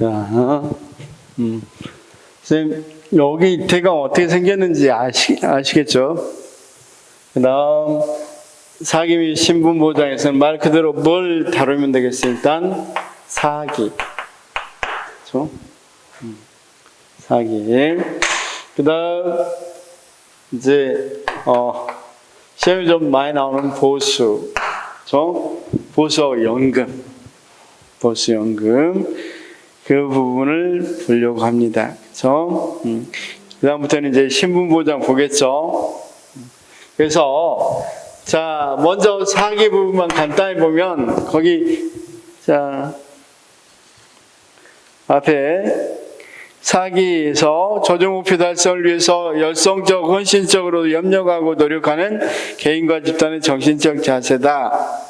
자, 선생님, 여기 대강 어떻게 생겼는지 아시겠죠? 그 다음, 사기 및 신분보장에서는 말 그대로 뭘 다루면 되겠어요? 일단, 사기. 그렇죠? 사기. 그 다음, 이제, 시험이 좀 많이 나오는 보수. 그렇죠? 보수와 연금. 보수, 연금. 그 부분을 보려고 합니다. 그렇죠? 그 다음부터는 이제 신분보장 보겠죠? 그래서, 자, 먼저 사기 부분만 간단히 보면, 거기, 자, 앞에, 사기에서 조정 목표 달성을 위해서 열성적, 헌신적으로 염려하고 노력하는 개인과 집단의 정신적 자세다.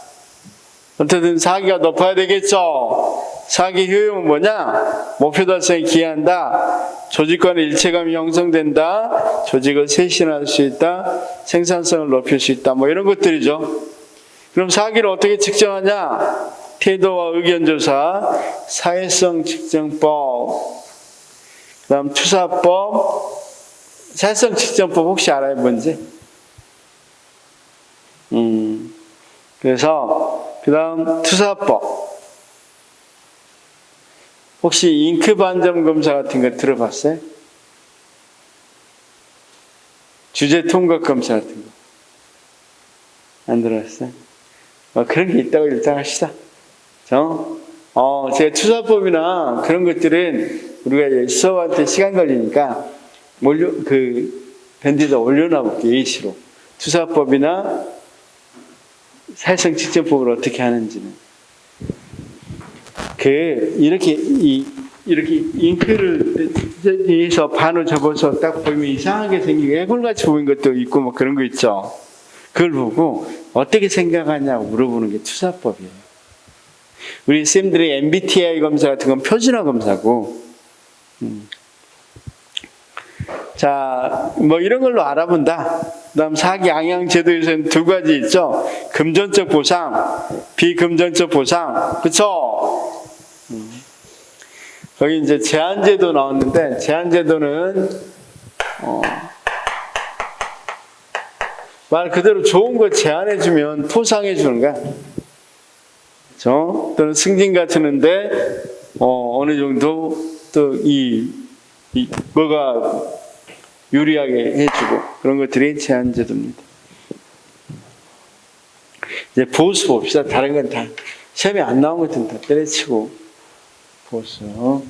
어쨌든 사기가 높아야 되겠죠? 사기 효용은 뭐냐? 목표 달성에 기여한다. 조직 간의 일체감이 형성된다. 조직을 쇄신할 수 있다. 생산성을 높일 수 있다. 뭐 이런 것들이죠. 그럼 사기를 어떻게 측정하냐? 태도와 의견조사, 사회성 측정법, 그 다음 투사법, 사회성 측정법 혹시 알아요? 뭔지? 그래서 그 다음 투사법. 혹시 잉크 반점 검사 같은 거 들어봤어요? 주제 통과 검사 같은 거. 안 들어봤어요? 그런 게 있다고 일단 합시다. 제가 투사법이나 그런 것들은 우리가 수업한테 시간 걸리니까 밴드에다 올려놔볼게요. 예시로. 투사법이나 사회성 측정법을 어떻게 하는지는. 이렇게 잉크를 해서 반을 접어서 딱 보면 이상하게 생기고 애골같이 보이는 것도 있고 뭐 그런 거 있죠. 그걸 보고 어떻게 생각하냐고 물어보는 게 투사법이에요. 우리 쌤들이 MBTI 검사 같은 건 표준화 검사고, 자, 뭐 이런 걸로 알아본다. 그 다음 사기 양형 제도에서는 두 가지 있죠. 금전적 보상, 비금전적 보상. 그쵸? 거기 이제 제한제도 나왔는데, 제한제도는, 말 그대로 좋은 거 제한해주면 포상해주는 거야. 그쵸? 또는 승진 갖추는데, 어느 정도 또 뭐가 유리하게 해주고, 그런 것들이 제한제도입니다. 이제 보수 봅시다. 다른 건 다, 시험에 안 나온 것들은 다 때려치고, 보수.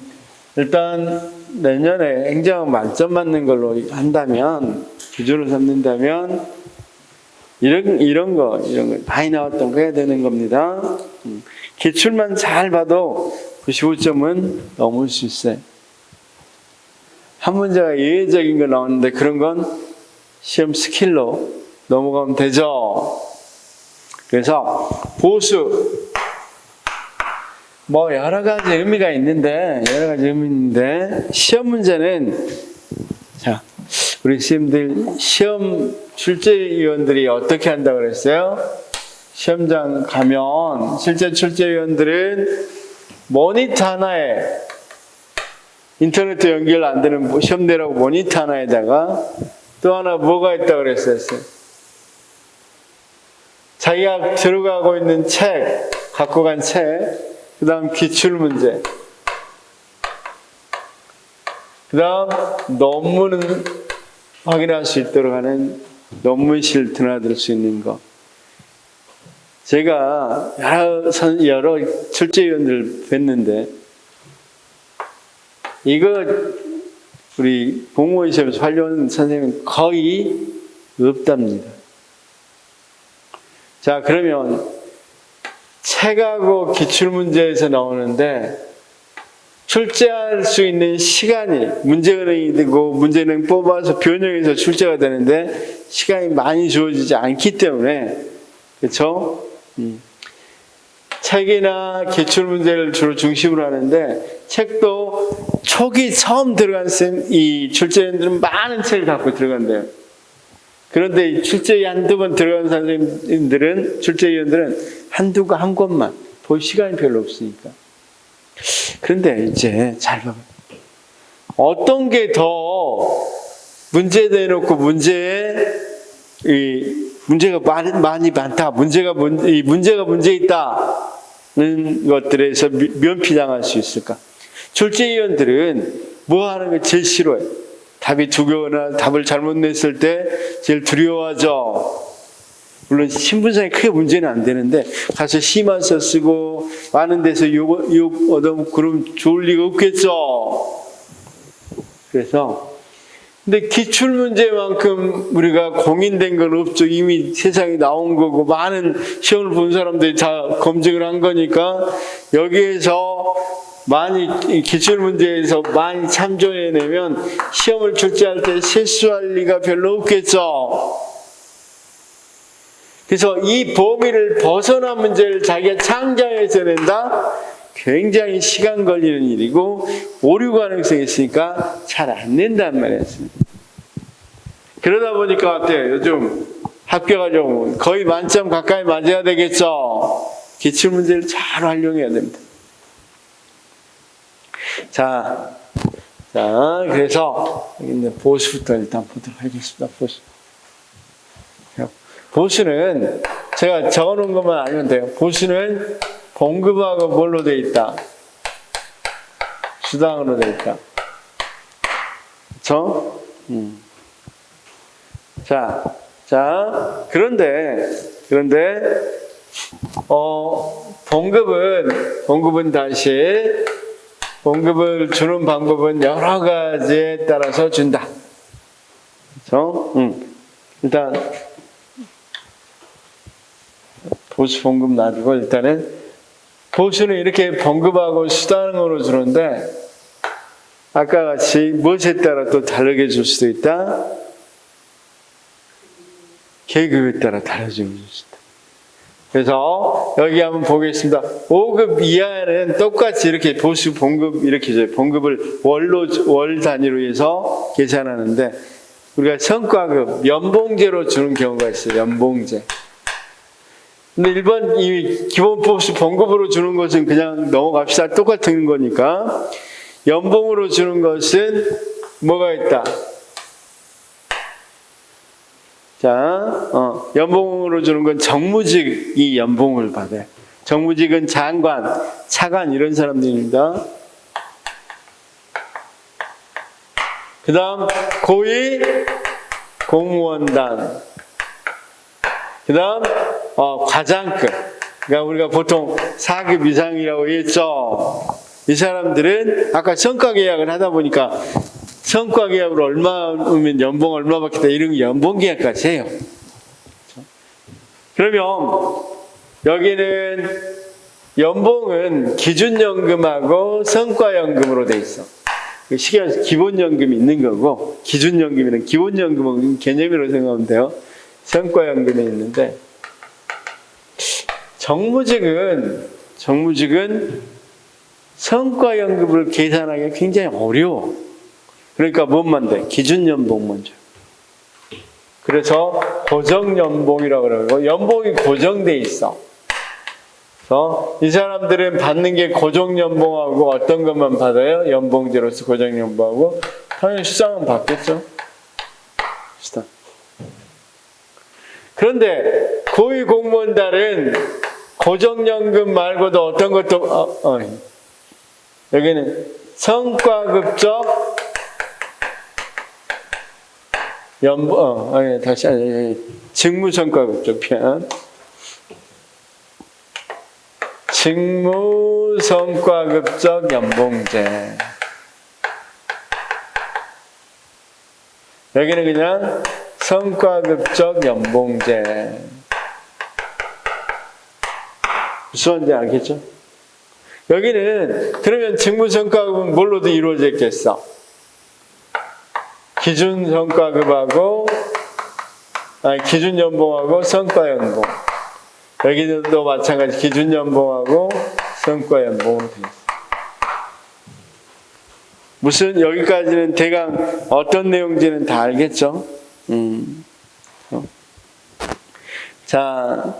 일단, 내년에 행정학 만점 맞는 걸로 한다면, 기준으로 삼는다면, 이런 거 많이 나왔던 거 해야 되는 겁니다. 기출만 잘 봐도 95점은 넘을 수 있어요. 한 문제가 예외적인 거 나오는데 그런 건 시험 스킬로 넘어가면 되죠. 그래서 보수 뭐 여러 가지 의미가 있는데 시험 문제는 자 우리 선생님들 시험 출제위원들이 어떻게 한다고 그랬어요? 시험장 가면 실제 출제위원들은 모니터 하나에 인터넷 연결 안 되는 시험대라고 모니터 하나에다가 또 하나 뭐가 있다고 그랬어요? 자기가 들어가고 있는 책, 갖고 간 책, 그 다음 기출문제, 그 다음 논문은 확인할 수 있도록 하는 논문실 드나들 수 있는 거. 제가 여러 출제위원들 뵀는데 이거 우리 공무원 시험에서 활용하는 선생님은 거의 없답니다. 자, 그러면 책하고 기출문제에서 나오는데 출제할 수 있는 시간이 문제은행이 되고 문제은행 뽑아서 변형해서 출제가 되는데 시간이 많이 주어지지 않기 때문에 그렇죠? 책이나 기출문제를 주로 중심으로 하는데 책도 초기 처음 들어간 이 출제위원들은 많은 책을 갖고 들어간대요. 그런데 이 출제위 한두 번 들어간 선생님들은 출제위원들은 한 권만 볼 시간이 별로 없으니까 그런데 이제 잘 봐봐. 어떤 게 더 문제 내놓고 문제가 많이 많다. 이 문제가 문제 있다는 것들에서 면피당할 수 있을까? 졸지위원들은 뭐 하는 걸 제일 싫어해? 답이 두 개나 답을 잘못 냈을 때 제일 두려워하죠. 물론 신분상에 크게 문제는 안 되는데 가서 심한서 쓰고 많은 데서 욕 얻어먹고 그러면 좋을 리가 없겠죠. 그래서 근데 기출문제만큼 우리가 공인된 건 없죠. 이미 세상에 나온 거고 많은 시험을 본 사람들이 다 검증을 한 거니까 여기에서 많이 기출문제에서 많이 참조해내면 시험을 출제할 때 실수할 리가 별로 없겠죠. 그래서 이 범위를 벗어난 문제를 자기가 창작해서 낸다? 굉장히 시간 걸리는 일이고 오류 가능성이 있으니까 잘 안 낸단 말이었습니다. 그러다 보니까 어때요? 요즘 학교 가려고 거의 만점 가까이 맞아야 되겠죠. 기출문제를 잘 활용해야 됩니다. 자, 그래서 여기 있는 보수부터 일단 보도록 하겠습니다. 보수는 제가 적어놓은 것만 알면 돼요. 보수는 봉급하고 뭘로 돼 있다? 수당으로 돼 있다. 그렇죠? 자, 그런데 봉급은 다시 봉급을 주는 방법은 여러 가지에 따라서 준다. 그렇죠? 일단 보수 봉급 놔두고 일단은 보수는 이렇게 봉급하고 수당으로 주는데 아까 같이 무엇에 따라 또 다르게 줄 수도 있다. 계급에 따라 달라질 수 있다. 그래서 여기 한번 보겠습니다. 5급 이하는 똑같이 이렇게 보수 봉급 이렇게 줘요. 봉급을 월 단위로 해서 계산하는데 우리가 성과급 연봉제로 주는 경우가 있어요. 연봉제. 근데 일반 이 기본 보수 봉급으로 주는 것은 그냥 넘어갑시다. 똑같은 거니까. 연봉으로 주는 것은 뭐가 있다? 자, 연봉으로 주는 건 정무직이 연봉을 받아요. 정무직은 장관, 차관 이런 사람들입니다. 그 다음 고위 공무원단. 그 다음 과장급. 그러니까 우리가 보통 4급 이상이라고 했죠. 이 사람들은 아까 성과계약을 하다 보니까 성과계약으로 얼마면 연봉 얼마 받겠다 이런 연봉계약까지 해요. 그러면 여기는 연봉은 기준연금하고 성과연금으로 돼 있어. 기본연금이 있는 거고 기준연금이는 기본연금은 개념으로 생각하면 돼요. 성과연금이 있는데 정무직은 성과연금을 계산하기가 굉장히 어려워. 그러니까 뭔만 돼? 기준연봉만 줘. 그래서 고정연봉이라고 그러고 연봉이 고정돼 있어. 그래서 이 사람들은 받는 게 고정연봉하고 어떤 것만 받아요? 연봉제로서 고정연봉하고 당연히 수당은 받겠죠. 수당. 그런데 고위공무원단은 고정연금 말고도 어떤 것도 여기는 성과급적 직무성과급적 편 직무성과급적 연봉제. 여기는 그냥 성과급적 연봉제. 무슨 말인지 알겠죠? 여기는 그러면 직무성과급은 뭘로도 이루어져 있겠어? 기준성과급하고 기준연봉하고 성과연봉. 여기도 마찬가지 기준연봉하고 성과연봉으로 되어 있어요. 무슨 여기까지는 대강 어떤 내용인지는 다 알겠죠? 자,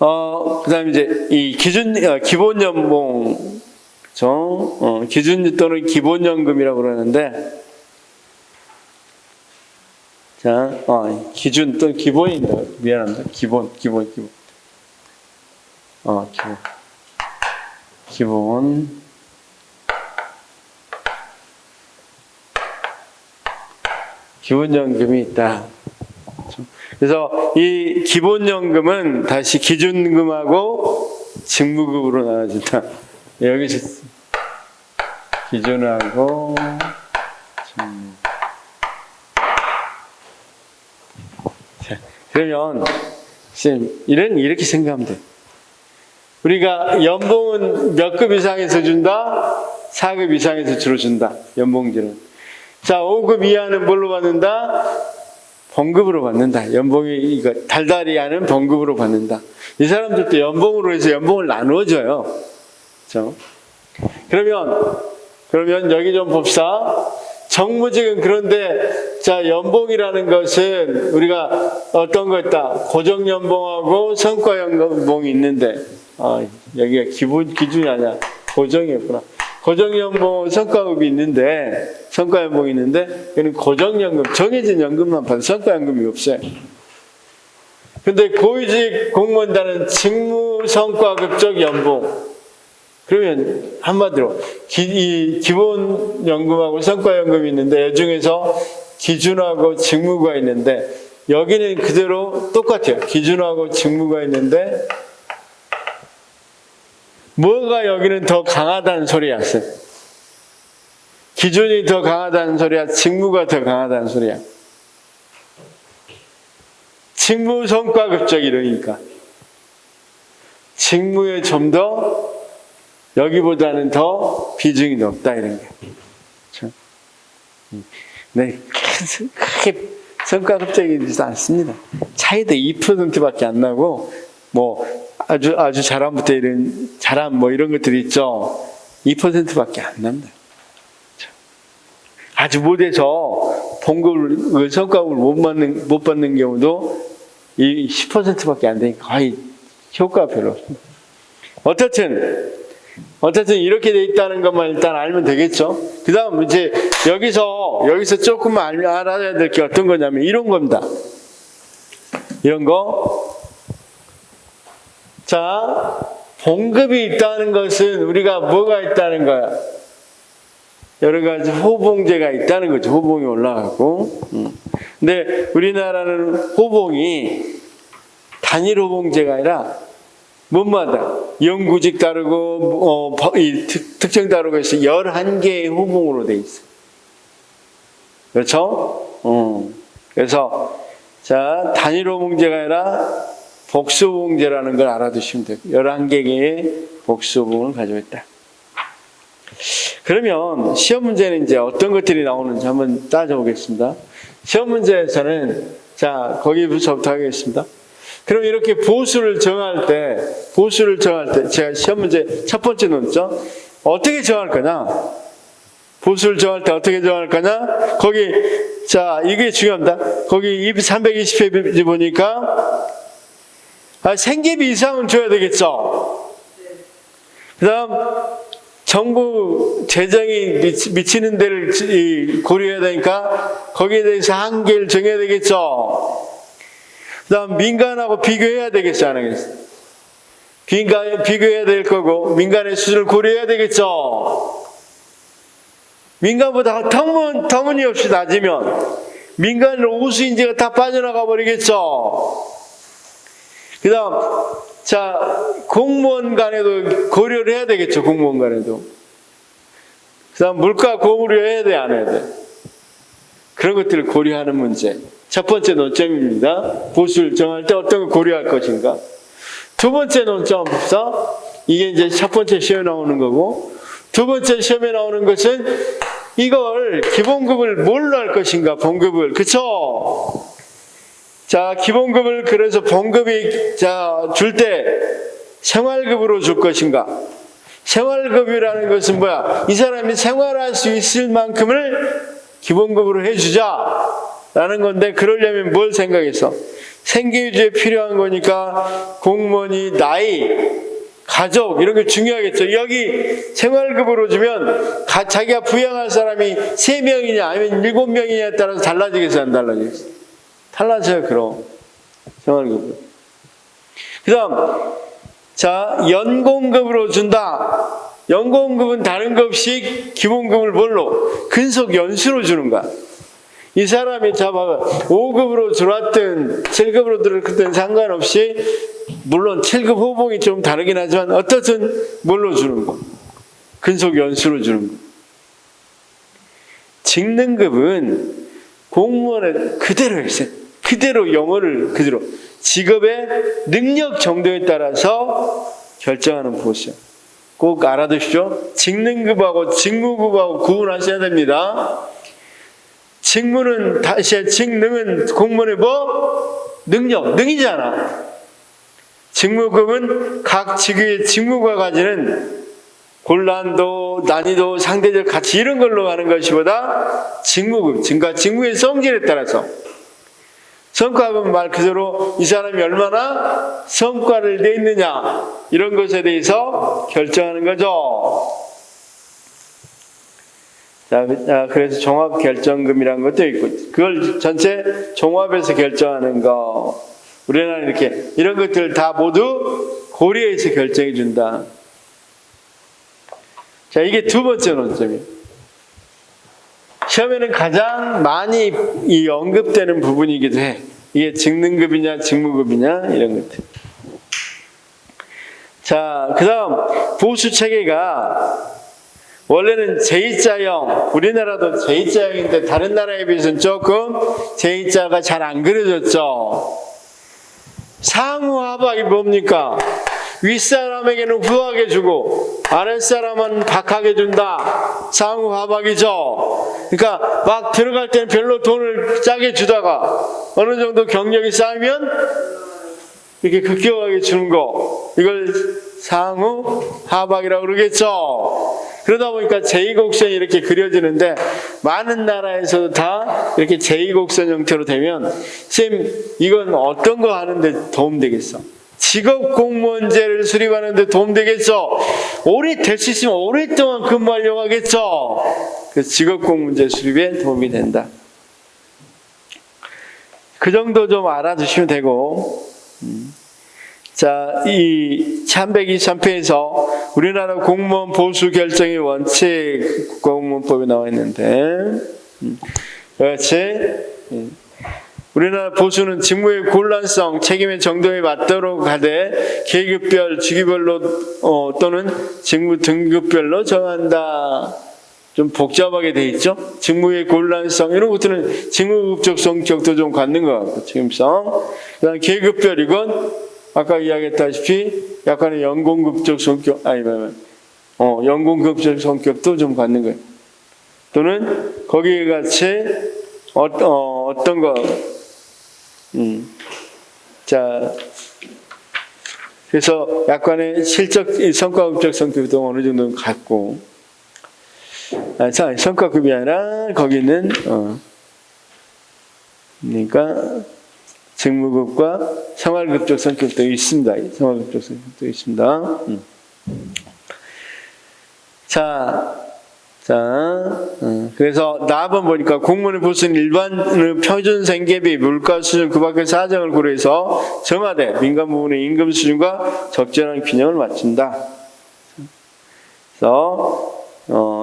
그다음에 이제 이 기본 연봉, 기준 또는 기본 연금이라고 그러는데, 자, 기준 또는 기본입니다. 미안합니다. 기본. 기본연금이 있다. 그래서 이 기본연금은 다시 기준금하고 직무급으로 나눠진다. 여기서 기준하고 직무. 자, 그러면 이렇게 생각하면 돼. 우리가 연봉은 몇 급 이상에서 준다? 4급 이상에서 주로 준다. 연봉제는. 자, 5급 이하는 뭘로 받는다? 봉급으로 받는다. 연봉이 이거 달달이 하는 봉급으로 받는다. 이 사람들도 연봉으로 해서 연봉을 나누어줘요. 그렇죠? 그러면 여기 좀 봅시다. 정무직은 그런데, 자, 연봉이라는 것은 우리가 어떤 거 있다? 고정연봉하고 성과연봉이 있는데, 여기가 기준이 아니야. 고정이었구나. 고정연봉 성과급이 있는데, 성과연봉이 있는데, 여기는 고정연금, 정해진 연금만 받는 성과연금이 없어요. 근데 고위직 공무원단은 직무성과급적 연봉. 그러면 한마디로 이 기본 연금하고 성과연금이 있는데, 이 중에서 기준하고 직무가 있는데, 여기는 그대로 똑같아요. 기준하고 직무가 있는데, 뭐가 여기는 더 강하다는 소리야? 기준이 더 강하다는 소리야? 직무가 더 강하다는 소리야? 직무 성과급적 이러니까 직무에 좀 더 여기보다는 더 비중이 높다 이런 게. 네, 크게 성과급적이지 않습니다. 차이도 2%밖에 안 나고 아주 잘함부터 잘함 이런 것들이 있죠. 2%밖에 안 납니다. 아주 못해서 봉급을 성과급을 못 받는 경우도 이 10%밖에 안 되니까 거의 효과가 별로 없습니다. 어쨌든 이렇게 돼 있다는 것만 일단 알면 되겠죠. 그 다음 이제 여기서 조금만 알아야 될 게 어떤 거냐면 이런 겁니다. 이런 거. 자, 봉급이 있다는 것은 우리가 뭐가 있다는 거야? 여러 가지 호봉제가 있다는 거죠. 호봉이 올라가고. 근데 우리나라는 호봉이 단일 호봉제가 아니라 뭐마다 영구직 다르고 특정 다르고 해서 11개의 호봉으로 돼 있어요. 그렇죠? 그래서 자, 단일 호봉제가 아니라 복수호봉제라는 걸 알아두시면 돼요. 11개의 복수호봉을 가지고 있다. 그러면 시험 문제는 이제 어떤 것들이 나오는지 한번 따져보겠습니다. 시험 문제에서는 자, 거기부터 하겠습니다. 그럼 이렇게 보수를 정할 때 제가 시험 문제 첫 번째 놓죠. 어떻게 정할 거냐? 보수를 정할 때 어떻게 정할 거냐? 거기 자, 이게 중요합니다. 거기 320페이지 보니까 생계비 이상은 줘야 되겠죠. 그 다음 정부 재정이 미치는 데를 고려해야 되니까 거기에 대해서 한계를 정해야 되겠죠. 그 다음 민간하고 비교해야 되겠죠, 안 하겠어요? 비교해야 될 거고 민간의 수준을 고려해야 되겠죠. 민간보다 터무니없이 낮으면 민간으로 우수인재가 다 빠져나가 버리겠죠. 그 다음 자, 공무원 간에도 고려를 해야 되겠죠. 공무원 간에도. 그 다음 물가 고무료해야 돼, 안 해야 돼? 그런 것들을 고려하는 문제. 첫 번째 논점입니다. 보수를 정할 때 어떤 걸 고려할 것인가. 두 번째 논점부터 이게 이제 첫 번째 시험에 나오는 거고, 두 번째 시험에 나오는 것은 이걸 기본급을 뭘로 할 것인가, 봉급을. 그쵸? 자, 기본급을 그래서 봉급이 줄 때 생활급으로 줄 것인가? 생활급이라는 것은 뭐야? 이 사람이 생활할 수 있을 만큼을 기본급으로 해주자라는 건데, 그러려면 뭘 생각했어? 생계유지에 필요한 거니까 공무원이 나이, 가족 이런 게 중요하겠죠. 여기 생활급으로 주면 자기가 부양할 사람이 3명이냐 아니면 7명이냐에 따라서 달라지겠어요, 안 달라지겠어요? 달라져요, 그럼. 생활급으로. 그 다음, 자, 연공급으로 준다. 연공급은 다른 것 없이 기본급을 뭘로? 근속 연수로 주는 거야. 이 사람이 잡아 5급으로 들어왔든 7급으로 들어왔든 상관없이, 물론 7급 호봉이 좀 다르긴 하지만 어떻든 뭘로 주는 거? 근속 연수로 주는 거. 직능급은 공무원은 그대로 했어요. 그대로 영어를 그대로 직업의 능력 정도에 따라서 결정하는 보수요. 꼭 알아두십시오. 직능급하고 직무급하고 구분하셔야 됩니다. 직무는 다시 직능은 공무원의 뭐? 능이잖아. 직무급은 각 직위의 직무가 가지는 곤란도, 난이도, 상대적 가치 이런 걸로 가는 것이보다 직무급, 직무의 성질에 따라서 성과급은 말 그대로 이 사람이 얼마나 성과를 내느냐 이런 것에 대해서 결정하는 거죠. 자, 그래서 종합결정금이라는 것도 있고 그걸 전체 종합해서 결정하는 거. 우리나라는 이렇게 이런 것들을 다 모두 고려해서 결정해 준다. 자, 이게 두 번째 논점이에요. 시험에는 가장 많이 이 언급되는 부분이기도 해. 이게 직능급이냐 직무급이냐 이런 것들. 자, 그 다음 보수체계가 원래는 제2자형, 우리나라도 제2자형인데 다른 나라에 비해서는 조금 제2자가 잘 안 그려졌죠. 상우하박이 뭡니까? 윗사람에게는 후하게 주고 아랫사람은 박하게 준다. 상우하박이죠. 그러니까 막 들어갈 때는 별로 돈을 짜게 주다가 어느 정도 경력이 쌓이면 이렇게 급격하게 주는 거, 이걸 상우하박이라고 그러겠죠. 그러다 보니까 제2곡선이 이렇게 그려지는데 많은 나라에서도 다 이렇게 제2곡선 형태로 되면 쌤 이건 어떤 거 하는데 도움되겠어? 직업공무원제를 수립하는데 도움되겠죠? 오래 될 수 있으면 오랫동안 근무하려고 하겠죠? 그래서 직업공무원제 수립에 도움이 된다. 그 정도 좀 알아두시면 되고. 자, 이 323페이지에서 우리나라 공무원 보수 결정의 원칙 국가공무원법에 나와 있는데, 그렇지? 우리나라 보수는 직무의 곤란성, 책임의 정도에 맞도록 하되 계급별, 직위별로 또는 직무 등급별로 정한다. 좀 복잡하게 돼 있죠? 직무의 곤란성 이런 것들은 직무급적 성격도 좀 갖는 것 같고 책임성. 그다음 계급별 이건 아까 이야기했다시피 약간의 연공급적 성격 연공급적 성격도 좀 갖는 거예요. 또는 거기에 같이 어떤 거 자, 그래서 약간의 실적 성과급적 성격도 어느 정도는 갖고, 성과급이 아니라 거기는 그러니까 직무급과 생활급적 성격도 있습니다. 생활급적 성격도 있습니다. 그래서 나번 보니까 공무원의 보수는 일반 표준 생계비, 물가 수준 그 밖의 사정을 고려해서 정하되 민간 부문의 임금 수준과 적절한 균형을 맞춘다. 그래서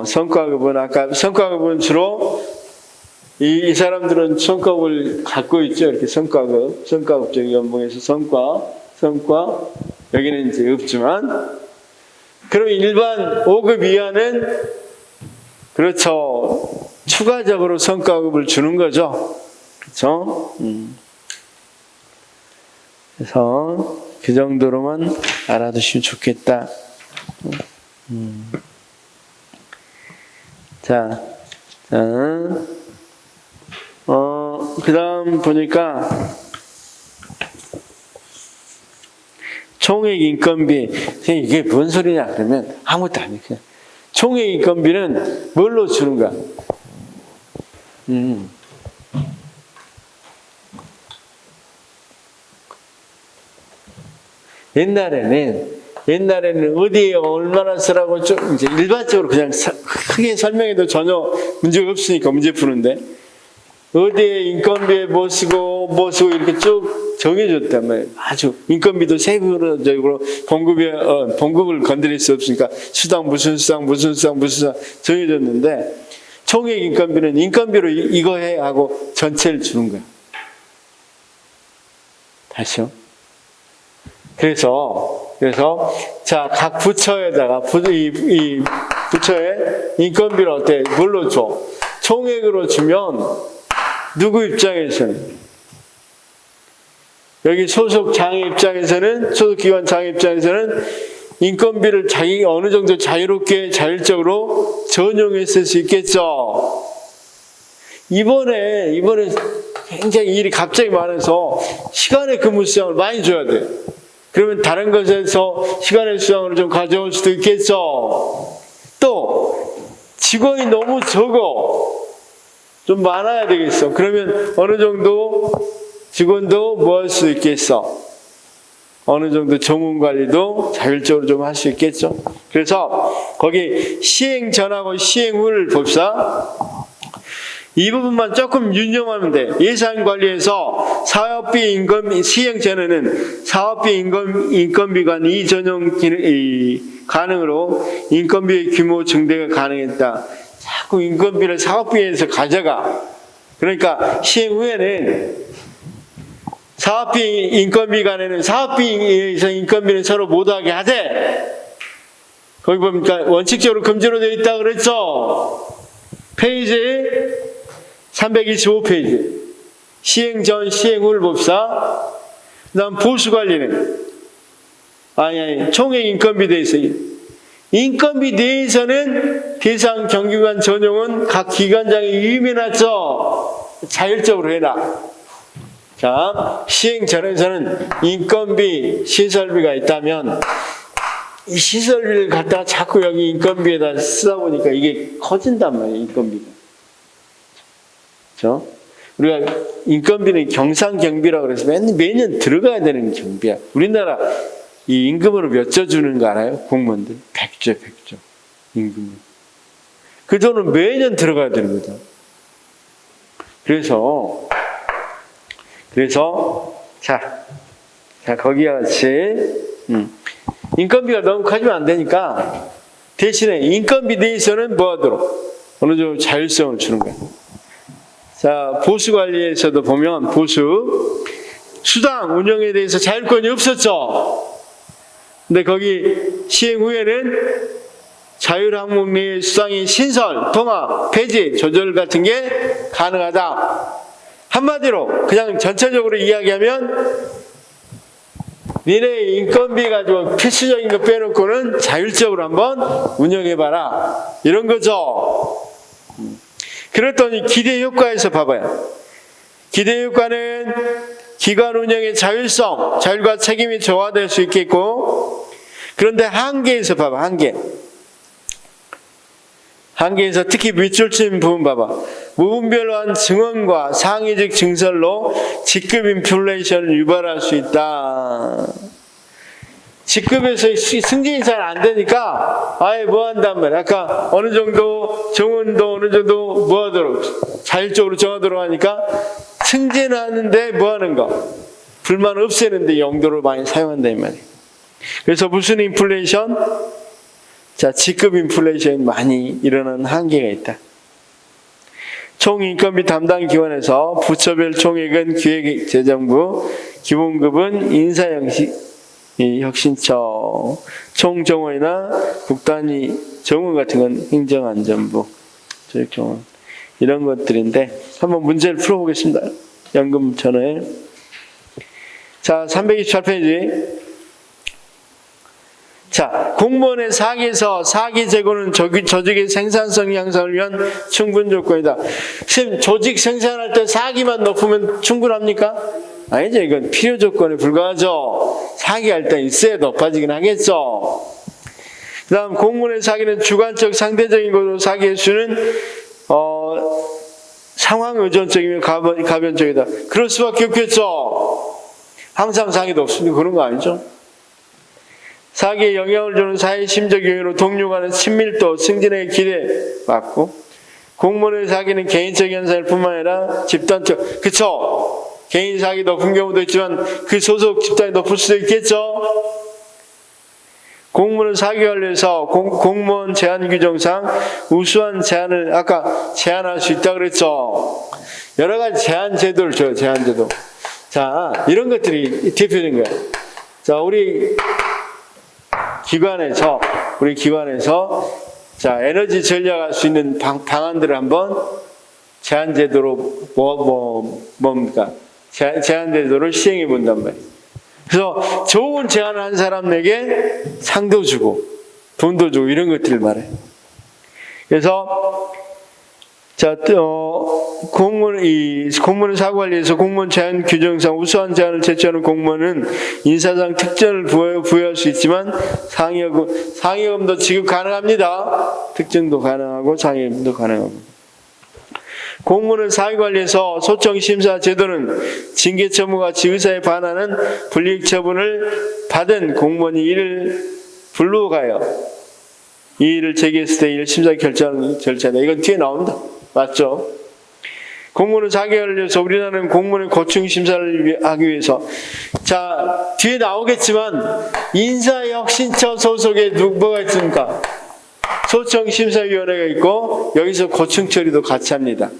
성과급은 아까 성과급은 주로 이 사람들은 성과급을 갖고 있죠. 이렇게 성과급적 연봉에서 성과 여기는 이제 없지만. 그럼 일반 5급 이하는 그렇죠. 추가적으로 성과급을 주는 거죠. 그렇죠? 그래서 그 정도로만 알아두시면 좋겠다. 그 다음 보니까 총액 인건비, 이게 뭔 소리냐 그러면 아무것도 아니에요. 그냥 총액 인건비는 뭘로 주는 거야? 옛날에는 어디에 얼마나 쓰라고 좀 이제 일반적으로 그냥 크게 설명해도 전혀 문제가 없으니까 문제 푸는데 어디에 인건비에 뭐 쓰고 이렇게 쭉 정해줬단 말이에요. 아주 인건비도 세부적으로 봉급을 건드릴 수 없으니까 수당 무슨 수당 정해줬는데 총액 인건비는 인건비로 이거 해 하고 전체를 주는 거예요. 다시요. 그래서 자, 각 부처에다가 이 부처에 인건비를 어때? 뭘로 줘? 총액으로 주면 누구 입장에서는 여기 소속 장의 입장에서는 소속기관 장의 입장에서는 인건비를 자기 어느 정도 자율적으로 전용해 쓸 수 있겠죠. 이번에 굉장히 일이 갑자기 많아서 시간의 근무 수당을 많이 줘야 돼. 그러면 다른 것에서 시간의 수당을 좀 가져올 수도 있겠죠. 또 직원이 너무 적어. 좀 많아야 되겠어. 그러면 어느 정도 직원도 뭐 할 수 있겠어? 어느 정도 정원 관리도 자율적으로 좀 할 수 있겠죠. 그래서 거기 시행 전하고 시행 후를 봅시다. 이 부분만 조금 유념하면 돼. 예산 관리에서 사업비 인건비 시행 전에는 사업비 인건비가 이전용 가능으로 인건비의 규모 증대가 가능했다. 자꾸 인건비를 사업비에서 가져가. 그러니까 시행 후에는 사업비 인건비 간에는 사업비에서 인건비는 서로 못하게 하되 거기 보니까 원칙적으로 금지로 되어 있다고 그랬죠. 페이지 325페이지 시행 전 시행 후를 봅시다. 그 다음 보수관리는 총액 인건비 되어 있어요. 인건비 내에서는 대상 경기관 전용은 각 기관장이 위임해놨죠. 자율적으로 해라. 자, 시행 전에서는 인건비, 시설비가 있다면 이 시설비를 갖다가 자꾸 여기 인건비에다 쓰다 보니까 이게 커진단 말이에요, 인건비가. 그렇죠? 우리가 인건비는 경상경비라고 그래서 매년 들어가야 되는 경비야. 우리나라 이 임금으로 몇 조 주는 거 알아요? 공무원들. 100조. 임금으로. 그 돈은 매년 들어가야 되는 거죠. 그래서 자 거기와 같이 인건비가 너무 커지면 안 되니까 대신에 인건비 내에서는 뭐 하도록 어느 정도 자율성을 주는 거예요. 자, 보수 관리에서도 보면 보수 수당 운영에 대해서 자율권이 없었죠. 근데 거기 시행 후에는 자율 항목 내의 수당의 신설, 통합, 폐지, 조절 같은 게 가능하다. 한마디로 그냥 전체적으로 이야기하면 니네 인건비 가지고 필수적인 거 빼놓고는 자율적으로 한번 운영해봐라. 이런 거죠. 그랬더니 기대 효과에서 봐봐요. 기대 효과는 기관 운영의 자율성, 자율과 책임이 저하될 수 있겠고, 그런데 한계에서 봐봐, 한계에서 특히 밑줄 친 부분 봐봐. 부분별로 한 증언과 상위직 증설로 직급 인플레이션을 유발할 수 있다. 직급에서 승진이 잘 안 되니까 아예 뭐 한단 말이야. 아까 어느 정도 정원도 어느 정도 뭐 하도록 자율적으로 정하도록 하니까 승진하는데 뭐 하는 거? 불만 없애는데 용도를 많이 사용한다 이 말이에요. 그래서 무슨 인플레이션? 자, 직급 인플레이션이 많이 일어나는 한계가 있다. 총인건비 담당 기관에서 부처별 총액은 기획재정부, 기본급은 인사혁신처, 총정원이나 국단위 정원 같은 건 행정안전부, 조직정원 이런 것들인데 한번 문제를 풀어보겠습니다. 연금 전후에. 자, 328페이지. 자, 공무원의 사기에서 사기 제고는 조직의 생산성 향상을 위한 충분 조건이다. 선생님, 조직 생산할 때 사기만 높으면 충분합니까? 아니죠. 이건 필요 조건에 불과하죠. 사기할 때 있어야 높아지긴 하겠죠. 그 다음 공무원의 사기는 주관적 상대적인 것으로 사기의 수는 상황 의존적이며 가변적이다. 그럴 수밖에 없겠죠. 항상 사기도 없으면 그런 거 아니죠. 사기에 영향을 주는 사회 심적 요인으로 동료 간의 친밀도, 승진의 기대받고, 공무원의 사기는 개인적 현상일 뿐만 아니라 집단적, 그쵸? 개인 사기 높은 경우도 있지만 그 소속 집단이 높을 수도 있겠죠? 공무원 사기 관련해서 공무원 제한 규정상 우수한 제한을 아까 제한할 수 있다 그랬죠? 여러 가지 제한 제도를 줘요, 제한 제도. 자, 이런 것들이 대표적인 거예요. 자, 우리 기관에서 자, 에너지 전략할 수 있는 방안들을 한번 제한 제도로 뭡니까? 제한 제도를 시행해 본단 말이에요. 그래서 좋은 제안을 한 사람에게 상도 주고 돈도 주고 이런 것들을 말해요. 그래서 자, 공무원 사고관리에서 공무원 제한 규정상 우수한 제안을 제출하는 공무원은 인사상 특전을 부여할 수 있지만 상여금도 지급 가능합니다. 특전도 가능하고 상여금도 가능합니다. 공무원 사기관리에서 소청심사 제도는 징계 처분과 지의사에 반하는 불이익 처분을 받은 공무원이 이를 불러가요. 이 일을 제기했을 때 일 심사 결정 절차다. 이건 뒤에 나온다. 맞죠? 공무원 사기관리에서 우리나라는 공무원의 고충 심사를 하기 위해서 자, 뒤에 나오겠지만 인사혁신처 소속에 뭐가 있습니까? 소청심사위원회가 있고 여기서 고충 처리도 같이 합니다.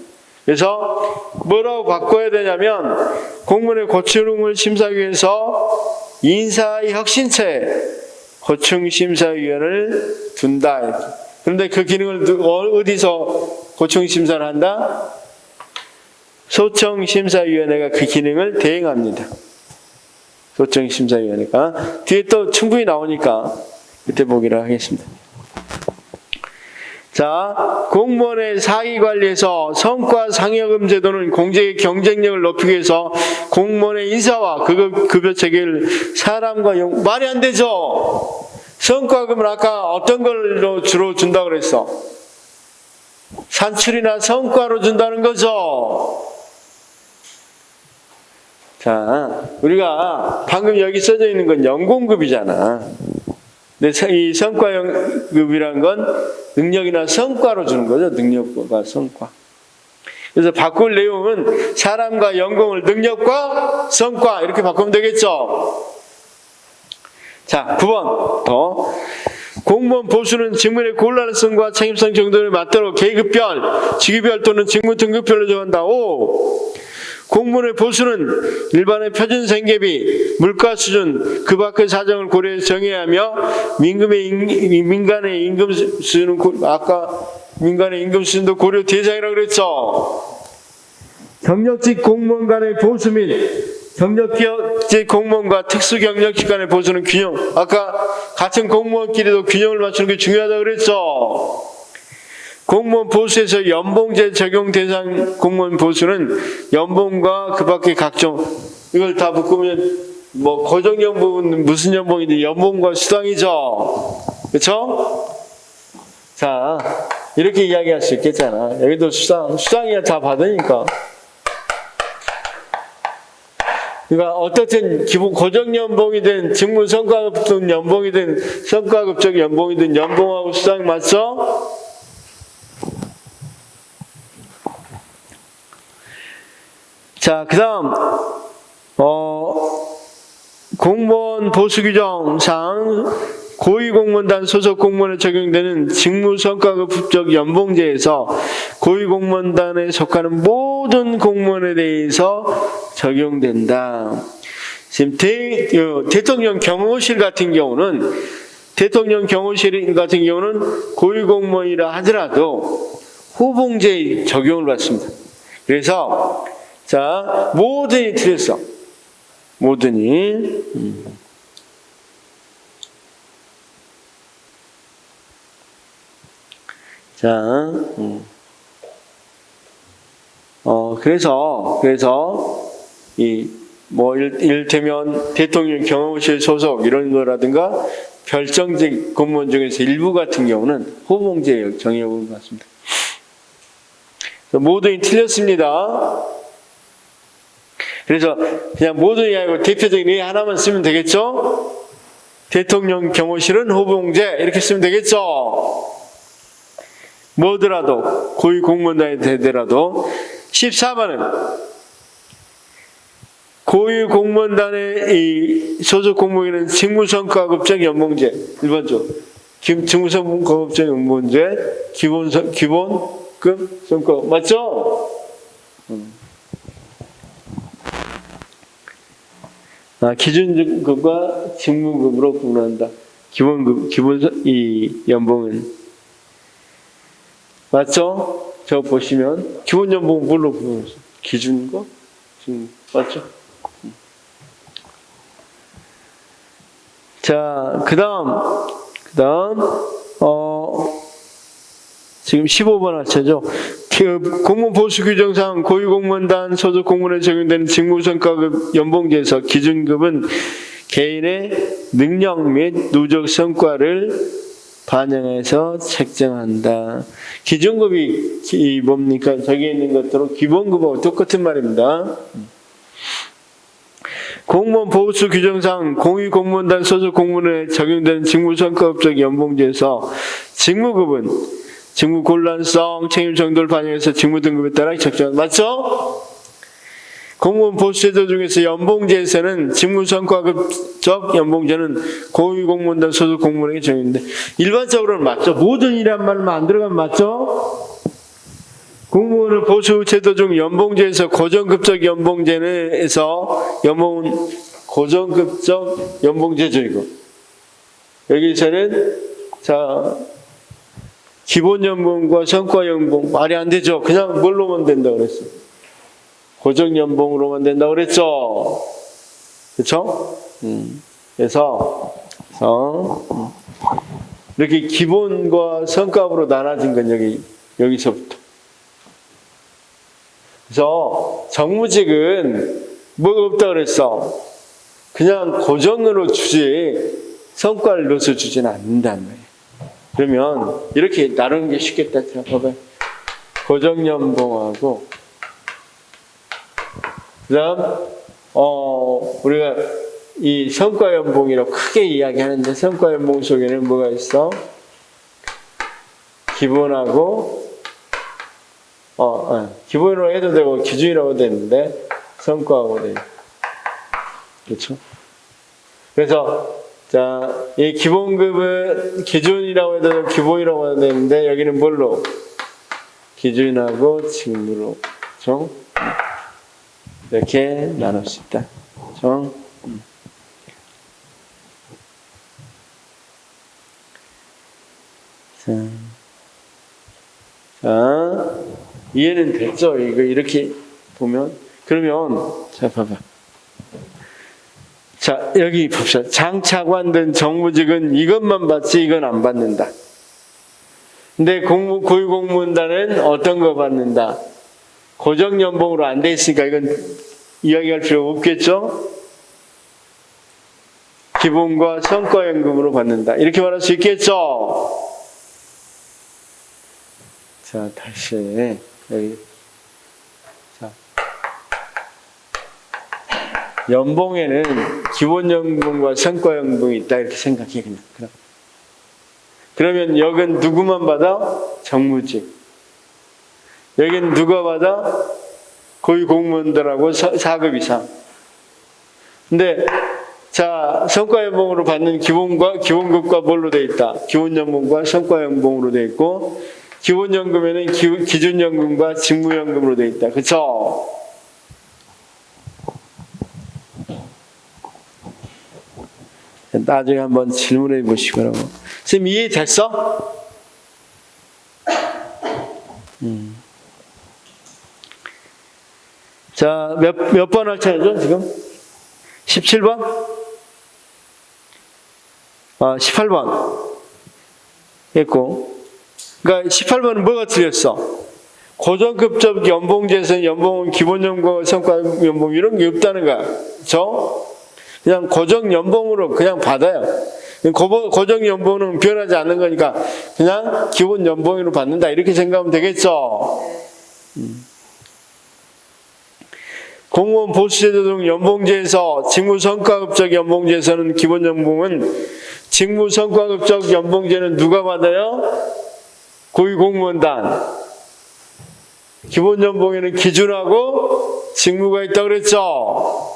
그래서 뭐라고 바꿔야 되냐면 공무원의 고충을 심사하기 위해서 인사혁신처에 고충심사위원회를 둔다. 그런데 그 기능을 어디서 고충심사를 한다? 소청심사위원회가 그 기능을 대행합니다. 소청심사위원회가 뒤에 또 충분히 나오니까 그때 보기로 하겠습니다. 자, 공무원의 사기관리에서 성과 상여금 제도는 공직의 경쟁력을 높이기 위해서 공무원의 인사와 급여 체계를 사람과 말이 안 되죠. 성과금을 아까 어떤 걸로 주로 준다고 그랬어? 산출이나 성과로 준다는 거죠. 자, 우리가 방금 여기 써져 있는 건 연공급이잖아. 근데 이 성과급이라는 건 능력이나 성과로 주는 거죠. 능력과 성과. 그래서 바꿀 내용은 사람과 연공을 능력과 성과 이렇게 바꾸면 되겠죠. 자, 9번 더. 공무원 보수는 직무의 곤란성과 책임성 정도에 맞도록 계급별, 직위별 또는 직무 등급별로 정한다. 5. 공무원의 보수는 일반의 표준 생계비, 물가 수준, 그 밖의 사정을 고려해서 정해야 하며 민간의 임금 수준은 아까 민간의 임금 수준도 고려 대상이라고 그랬죠. 경력직 공무원 간의 보수 및 경력직 공무원과 특수경력직 간의 보수는 균형, 아까 같은 공무원끼리도 균형을 맞추는 게 중요하다고 그랬죠. 공무원 보수에서 연봉제 적용 대상 공무원 보수는 연봉과 그 밖의 각종 이걸 다 묶으면 뭐 고정연봉은 무슨 연봉인데 연봉과 수당이죠. 그렇죠? 자, 이렇게 이야기할 수 있겠잖아. 여기도 수당이야 다 받으니까. 그러니까 어떻든 기본 고정연봉이든 직무 성과급 연봉이든 성과급적 연봉이든 연봉하고 수당 맞죠? 자, 그 다음, 공무원 보수규정상 고위공무원단 소속 공무원에 적용되는 직무성과급적 연봉제에서 고위공무원단에 속하는 모든 공무원에 대해서 적용된다. 지금 대통령 경호실 같은 경우는 고위공무원이라 하더라도 호봉제 적용을 받습니다. 그래서 자, 모든이 틀렸어. 모든이. 자, 그래서 이를테면 대통령 경호실 소속 이런 거라든가 별정직 공무원 중에서 일부 같은 경우는 호봉제 적용을 받습니다. 모든이 틀렸습니다. 그래서 그냥 모든이 아니고 대표적인 이 하나만 쓰면 되겠죠? 대통령 경호실은 호봉제 이렇게 쓰면 되겠죠. 뭐더라도 고위 공무원단이 되더라도 14번은 고위 공무원단의 이 소속 공무원은 직무성과급적 연봉제 1번죠. 직무성과급적 연봉제 기본급 성과 맞죠? 기준급과 직무급으로 구분한다. 이 연봉은 맞죠? 저 보시면 기본 연봉 뭘로 구분했어? 기준급? 맞죠? 자, 그다음 지금 15번 하차죠. 공무원 보수 규정상 고위공무원단 소속 공무원에 적용되는 직무성과급 연봉제에서 기준급은 개인의 능력 및 누적 성과를 반영해서 책정한다. 기준급이 뭡니까? 저기 있는 것들은 기본급하고 똑같은 말입니다. 공무원 보수 규정상 고위공무원단 소속 공무원에 적용되는 직무성과급적 연봉제에서 직무급은 직무 곤란성, 책임 정도를 반영해서 직무 등급에 따라 책정한다. 맞죠? 공무원 보수제도 중에서 연봉제에서는 직무성과급적 연봉제는 고위공무원단 소속 공무원에게 적용되는데 일반적으로는 맞죠? 모든 일이란 말만 안 들어가면 맞죠? 공무원은 보수제도 중 연봉제에서 고정급적 연봉제에서 연봉은 고정급적 연봉제죠. 이거 여기서는 자 기본연봉과 성과연봉 말이 안 되죠. 그냥 뭘로만 된다고 그랬어? 고정연봉으로만 된다고 그랬죠. 그렇죠? 그래서 이렇게 기본과 성과급으로 나눠진 건 여기서부터. 그래서 정무직은 뭐가 없다 그랬어? 그냥 고정으로 주지 성과를 넣어서 주지는 않는단 말이에요. 그러면 이렇게 나누는 게 쉽겠다. 자, 봐봐요. 고정연봉하고 그다음 우리가 이 성과연봉이라고 크게 이야기하는데 성과연봉 속에는 뭐가 있어? 기본하고 기본으로 해도 되고 기준이라고 되는데 성과하고 돼. 그렇죠? 그래서 자, 이 기본급은 기준이라고 해도 되고 기본이라고 해도 되는데 여기는 뭘로? 기준하고 직무로. 그렇죠? 이렇게 나눌 수 있다. 그렇죠? 자, 이해는 됐죠? 이거 이렇게 보면. 그러면, 자, 봐봐. 자, 여기 봅시다. 장차관 등 정무직은 이것만 받지 이건 안 받는다. 근데 고위공무원단은 어떤 거 받는다? 고정연봉으로 안 돼 있으니까 이건 이야기할 필요 없겠죠? 기본과 성과연금으로 받는다. 이렇게 말할 수 있겠죠? 자, 다시 여기 자, 연봉에는 기본연봉과 성과연봉이 있다 이렇게 생각해 그냥. 그러면 여긴 누구만 받아? 정무직. 여긴 누가 받아? 고위공무원들하고 4급 이상. 근데 자, 성과연봉으로 받는 기본급과 뭘로 돼 있다? 기본연봉과 성과연봉으로 돼 있고 기본연금에는 기준연금과 직무연금으로 돼 있다. 그렇죠? 나중에 한번 질문해 보시고. 선생님 이해됐어? 자, 몇 번 할 차례죠, 지금? 17번? 18번. 했고. 그러니까 18번은 뭐가 틀렸어? 고정급적 연봉제에서는 연봉은 기본연봉, 성과연봉 이런 게 없다는 거야. 그렇죠? 그냥 고정연봉으로 그냥 받아요. 고정연봉은 변하지 않는 거니까 그냥 기본연봉으로 받는다. 이렇게 생각하면 되겠죠? 공무원 보수제도 등 연봉제에서 직무성과급적 연봉제에서는 기본연봉은 직무 성과급적 연봉제는 누가 받아요? 고위공무원단. 기본 연봉에는 기준하고 직무가 있다고 그랬죠.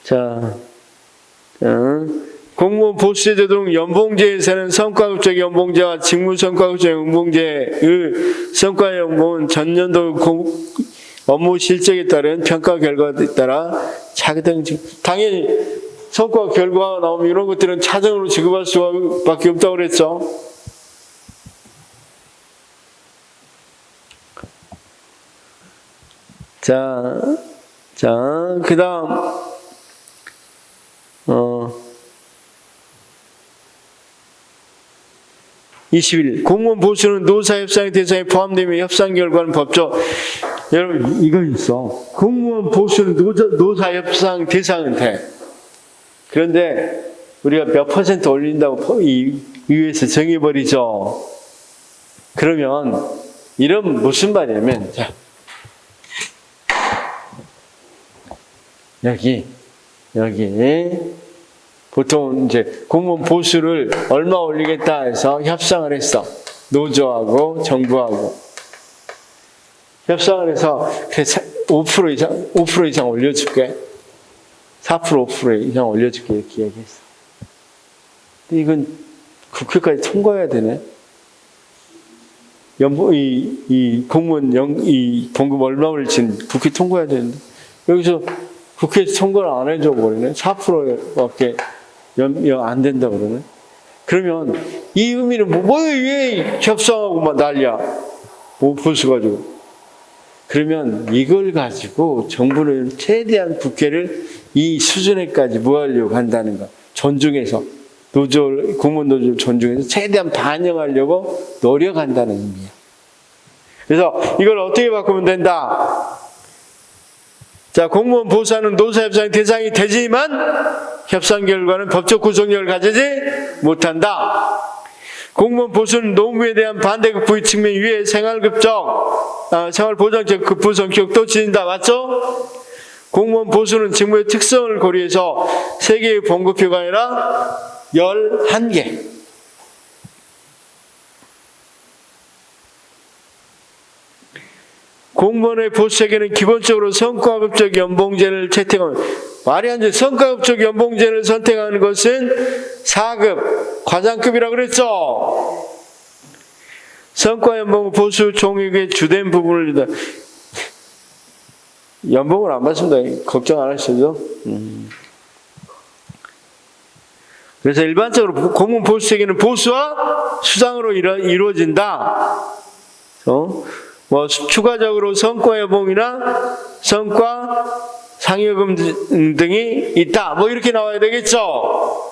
자, 공무원 보수제 제도록 연봉제에서는 성과급적 연봉제와 직무 성과급적 연봉제의 성과 연봉은 전년도 업무 실적에 따른 평가 결과에 따라 차등, 당연히 성과 결과가 나오면 이런 것들은 차등으로 지급할 수밖에 없다고 그랬죠. 자, 그 다음, 21. 공무원 보수는 노사협상의 대상에 포함되며 협상 결과는 법적. 여러분, 이거 있어. 공무원 보수는 노사협상 대상은 돼. 그런데 우리가 몇 퍼센트 올린다고 이 위에서 정해버리죠. 그러면 이런 무슨 말이냐면, 자, 여기 보통 이제 공무원 보수를 얼마 올리겠다 해서 협상을 했어. 노조하고 정부하고 협상을 해서 5% 이상 올려줄게. 4% 5% 이상 올려줄게 이렇게 얘기했어. 근데 이건 국회까지 통과해야 되네. 연봉 이 공무원 이 봉급 얼마 올릴지는 국회 통과해야 되는데 여기서 국회에서 통과를 안 해줘 버리네. 4%밖에 안 된다 그러네. 그러면 이 의미는 왜 협상하고 막 난리야? 뭐 보수 가지고. 그러면 이걸 가지고 정부는 최대한 국회를 이 수준에까지 모으려고 한다는 거. 존중해서 공무원 노조를 존중해서 최대한 반영하려고 노력한다는 의미야. 그래서 이걸 어떻게 바꾸면 된다? 자, 공무원 보수하는 노사협상의 대상이 되지만 협상 결과는 법적 구속력을 가지지 못한다. 공무원 보수는 노무에 대한 반대급부의 측면 위에 생활보장적 급부 성격도 지닌다. 맞죠? 공무원 보수는 직무의 특성을 고려해서 3개의 봉급표가 아니라 11개. 공무원의 보수에게는 기본적으로 성과급적 연봉제를 채택하면 말이 안 돼. 성과급적 연봉제를 선택하는 것은 4급 과장급이라고 그랬죠. 성과연봉 보수 종익의 주된 부분을 연봉을 안 받습니다. 걱정 안 하셔도. 그래서 일반적으로 공무원 보수에게는 보수와 수당으로 이루어진다. 뭐 추가적으로 성과연봉이나 성과 상여금 등이 있다. 뭐 이렇게 나와야 되겠죠.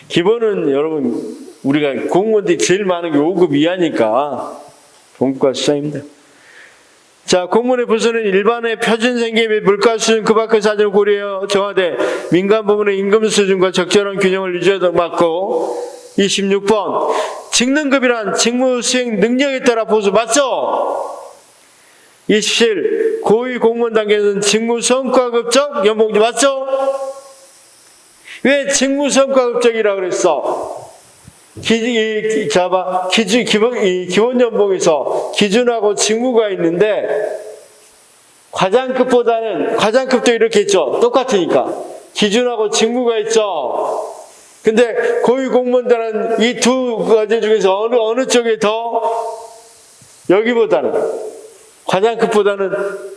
기본은 여러분 우리가 공무원들이 제일 많은 게 5급 이하니까 봉급과 수당입니다. 자, 공무원의 부서는 일반의 표준 생계 및 물가 수준 그 밖의 사정을 고려해 정하되 민간 부문의 임금 수준과 적절한 균형을 유지하도록 맞고 26번 직능급이란 직무 수행 능력에 따라 보수 맞죠? 27 고위 공무원 단계에서는 직무 성과급적 연봉제 맞죠? 왜 직무 성과급적이라고 그랬어? 기본 연봉에서 기준하고 직무가 있는데 과장급도 이렇게 있죠. 똑같으니까 기준하고 직무가 있죠. 근데 고위 공무원들은 이 두 가지 중에서 어느 쪽이 더 여기보다는 과장급보다는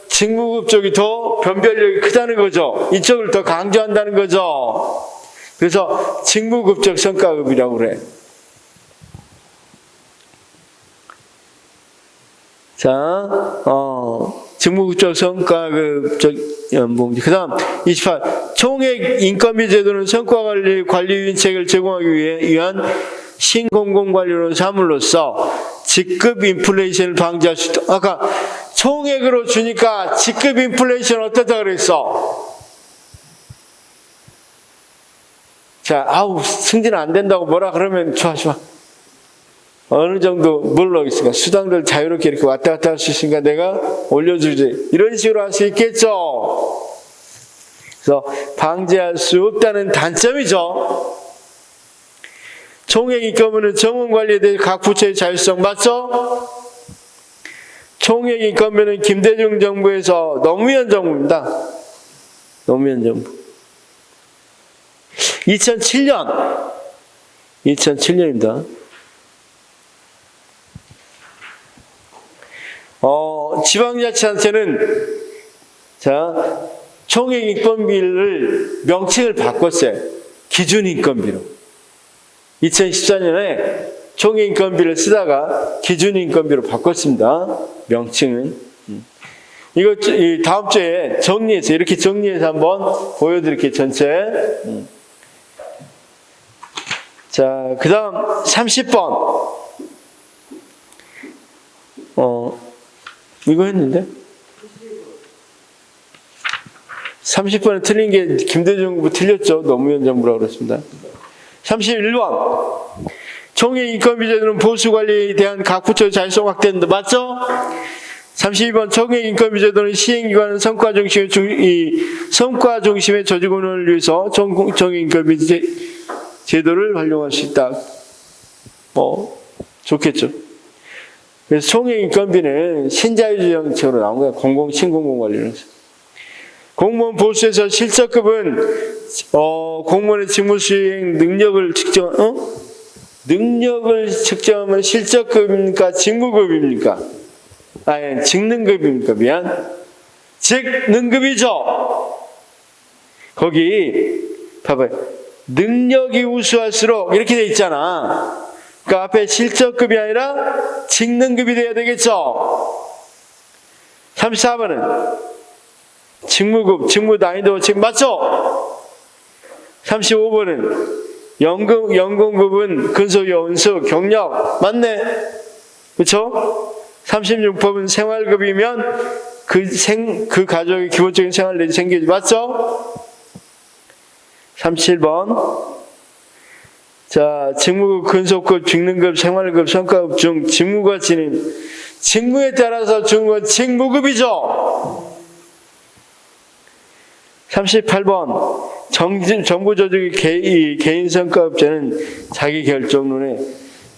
직무급 쪽이 더 변별력이 크다는 거죠. 이쪽을 더 강조한다는 거죠. 그래서 직무급적 성과급이라고 그래. 자, 직무급적 성과급적 연봉제. 그 다음 28. 총액 인건비 제도는 성과관리위원책을 제공하기 위한 신공공관리론 사물로서 직급 인플레이션을 방지할 수 있다. 아까 총액으로 주니까 직급 인플레이션 어떻다 그랬어? 자, 승진 안 된다고 뭐라 그러면 좋아. 어느 정도 뭘 넣겠습니까? 수당들 자유롭게 이렇게 왔다 갔다 할 수 있으니까 내가 올려주지. 이런 식으로 할 수 있겠죠. 그래서 방지할 수 없다는 단점이죠. 총액인건비는 정원관리에 대해 각 부처의 자율성 맞죠? 총액인건비는 김대중 정부에서 노무현 정부입니다. 노무현 정부. 2007년입니다. 지방자치단체는 총액인건비를 명칭을 바꿨어요. 기준인건비로. 2014년에 총액인건비를 쓰다가 기준인건비로 바꿨습니다. 명칭은. 이거 다음 주에 정리해서 이렇게 정리해서 한번 보여드릴게요. 전체. 자, 그 다음 30번. 이거 했는데? 30번에 틀린 게 김대중 정부 틀렸죠. 노무현 정부라고 그랬습니다. 31번. 총액인건비제도는 보수관리에 대한 각 부처의 자율성 확대한다. 맞죠? 32번. 총액인건비제도는 시행기관은 성과 중심의 조직운영을 위해서 총액인건비 제도를 활용할 수 있다. 좋겠죠. 그래서 총액인건비는 신자유주의 정책으로 나온 거예요. 신공공 관리로서. 공무원 보수에서 실적급은 공무원의 직무 수행 능력을 측정하면 실적급입니까? 직무급입니까? 직능급입니까? 직능급이죠. 거기 봐봐요. 능력이 우수할수록 이렇게 돼 있잖아. 그러니까 앞에 실적급이 아니라 직능급이 돼야 되겠죠. 34번은 직무급, 직무 난이도 맞죠? 35번은 연금급은 근속, 연수, 경력 맞네. 그렇죠? 36번은 생활급이면 그 가족의 기본적인 생활 내지 생계지 맞죠? 37번. 자, 직무급, 근속급, 직능급, 생활급, 성과급 중 직무가 지닌 직무에 따라서 주는 건 직무급이죠. 38번. 정부 조직의 개인 성과급제는 자기 결정론에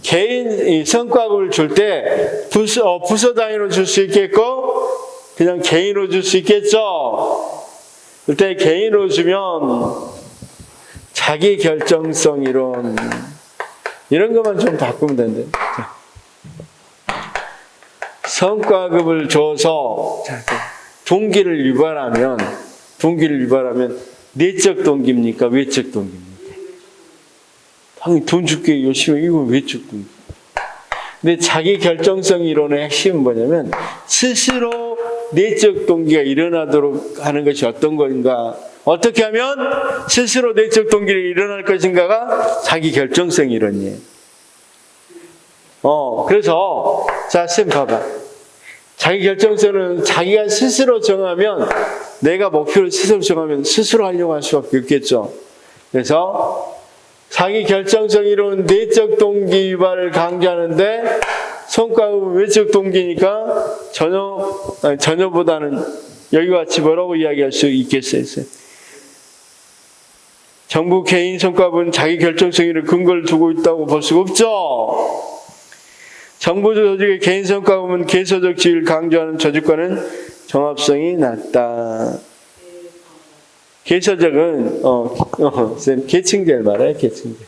개인 성과급을 줄 때 부서 단위로 줄 수 있겠고 그냥 개인으로 줄 수 있겠죠. 그때 개인으로 주면 자기 결정성 이론 이런 것만 좀 바꾸면 되는데 성과급을 줘서 동기를 유발하면 내적 동기입니까? 외적 동기입니까? 당연히 돈 줄게 열심히 이건 외적 동기. 근데 자기 결정성 이론의 핵심은 뭐냐면 스스로 내적 동기가 일어나도록 하는 것이 어떤 것인가? 어떻게 하면 스스로 내적 동기를 일어날 것인가가 자기 결정성 이론이에요. 그래서 자, 쌤 봐봐. 자기 결정성은 자기가 스스로 정하면 내가 목표를 스스로 정하면 스스로 하려고 할 수밖에 없겠죠. 그래서 자기 결정성 이론은 내적 동기 유발을 강조하는데 성과급은 외적 동기니까 전혀보다는 여기와 같이 뭐라고 이야기할 수 있겠어요? 정부 개인 성과급은 자기 결정성에는 근거를 두고 있다고 볼 수가 없죠. 정부 조직의 개인 성과급은 개서적 지위를 강조하는 조직과는 정합성이 낮다. 개서적은 계층제를 말해요. 계층제.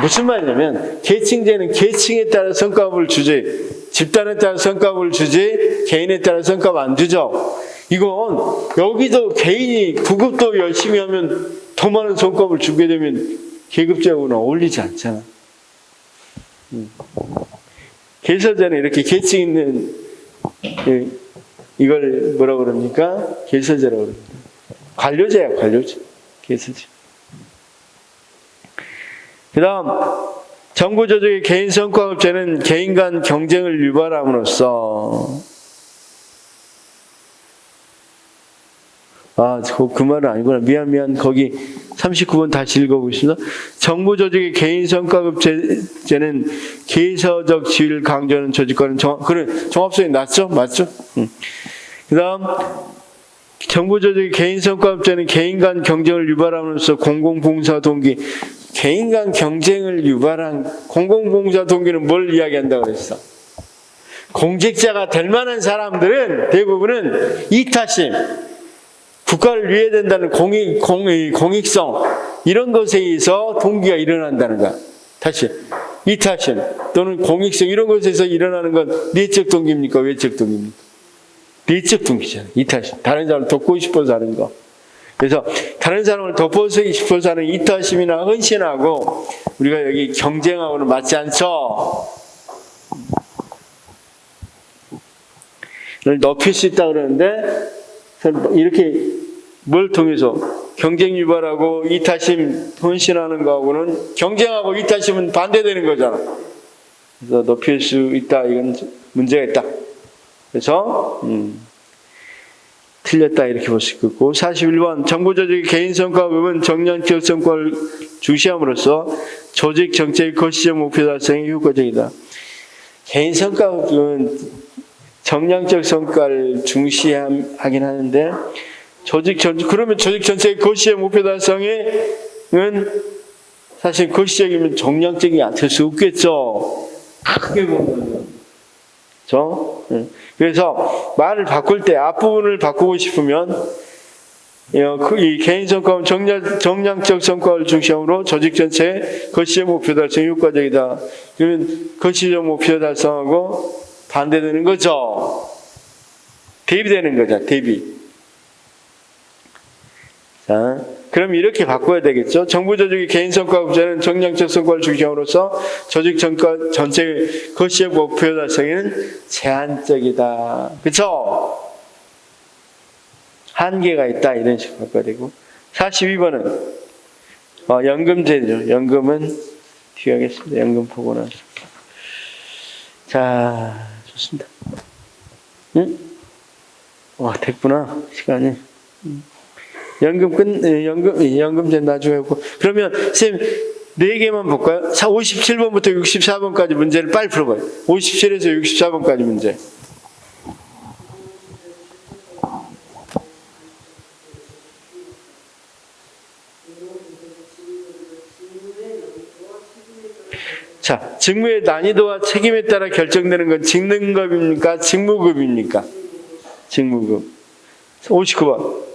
무슨 말이냐면 계층제는 계층에 따라 성과급을 주지 집단에 따라 성과급을 주지 개인에 따라 성과급 안 주죠. 이건 여기도 개인이 구급도 열심히 하면 더 많은 성과급을 주게 되면 계급제하고는 어울리지 않잖아. 개서제는 이렇게 계층 있는 이걸 뭐라고 그럽니까? 개서제라고 그럽니다. 관료제야, 관료제. 개서제. 그 다음, 정부 조직의 개인 성과급제는 개인 간 경쟁을 유발함으로써 그 말은 아니구나. 미안. 거기 39번 다시 읽어보겠습니다. 정부 조직의 개인 성과급제는 개서적 지위를 강조하는 조직과는 종합성이 낮죠? 맞죠? 그 다음 정부 조직의 개인 성과급제는 개인 간 경쟁을 유발함으로써 공공봉사 동기, 개인 간 경쟁을 유발한 공공봉사 동기는 뭘 이야기한다고 그랬어? 공직자가 될 만한 사람들은 대부분은 이타심, 국가를 위해야 된다는 공익성, 이런 것에 의해서 동기가 일어난다는 거야. 다시, 이타심 또는 공익성, 이런 것에서 일어나는 건 내적 동기입니까? 외적 동기입니까? 내적 동기잖아요. 이타심. 다른 사람을 돕고 싶어서 하는 거. 그래서 다른 사람을 돕고 싶어서 하는 이타심이나 헌신하고 우리가 여기 경쟁하고는 맞지 않죠? 높일 수 있다 그러는데 이렇게 뭘 통해서 경쟁 유발하고 이타심 헌신하는 거하고는 경쟁하고 이타심은 반대되는 거잖아. 그래서 높일 수 있다, 이건 문제가 있다. 그래서 틀렸다 이렇게 볼 수 있고, 41번 정부 조직의 개인 성과급은 정량적 성과를 중시함으로써 조직 정책의 거시적 목표 달성에 효과적이다. 개인 성과급은 정량적 성과를 중시하긴 하는데 그러면 조직 전체의 거시적 목표 달성에는 사실 거시적이면 정량적이 될 수 없겠죠. 크게 보면. 그렇죠? 그래서 말을 바꿀 때 앞부분을 바꾸고 싶으면 이 개인 성과는 정량적 성과를 중심으로 조직 전체의 거시적 목표 달성이 효과적이다. 그러면 거시적 목표 달성하고 반대되는 거죠. 대비되는 거죠. 대비. 자, 그럼 이렇게 바꿔야 되겠죠. 정부 조직의 개인 성과 급제는 정량적 성과를 중심으로써 조직 전체의 거시적 목표 달성에는 제한적이다. 그렇죠? 한계가 있다. 이런 식으로 바꿔야 되고. 42번은 연금제죠. 연금은 뒤에 하겠습니다. 연금 보고 나서. 자, 좋습니다. 응? 와, 됐구나. 시간이. 연금제 나중에 하고. 그러면, 쌤, 4개만 볼까요? 57번부터 64번까지 문제를 빨리 풀어봐요. 57에서 64번까지 문제. 자, 직무의 난이도와 책임에 따라 결정되는 건 직능급입니까? 직무급입니까? 직무급. 59번.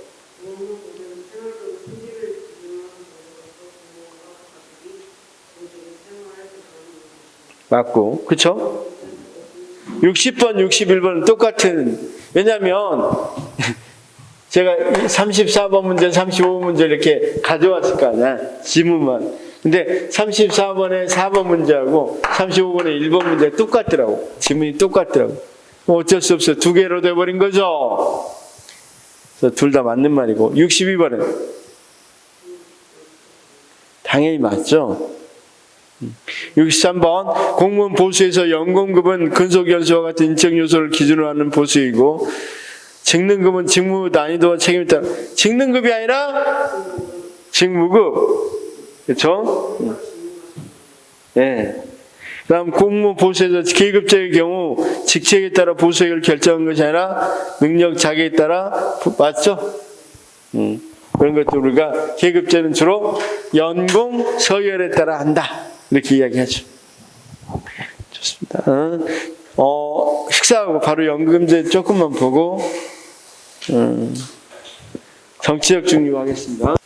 맞고, 그쵸? 60번, 61번은 똑같은, 왜냐면, 제가 34번 문제, 35번 문제 이렇게 가져왔을 거 아니야. 지문만. 근데 34번에 4번 문제하고 35번에 1번 문제 똑같더라고. 지문이 똑같더라고. 어쩔 수 없어요. 2개로 돼버린 거죠. 그래서 둘 다 맞는 말이고. 62번은 당연히 맞죠. 63번 공무원 보수에서 연금급은 근속연수와 같은 인적 요소를 기준으로 하는 보수이고 직능급은 직무 난이도와 책임에 따라 직능급이 아니라 직무급. 그렇죠? 네. 그다음 공무원 보수에서 계급제의 경우 직책에 따라 보수액을 결정한 것이 아니라 능력 자격에 따라 맞죠? 그런 것도 우리가 계급제는 주로 연공 서열에 따라 한다 이렇게 이야기하죠. 좋습니다. 식사하고 바로 연금제 조금만 보고 정치적 중립하겠습니다.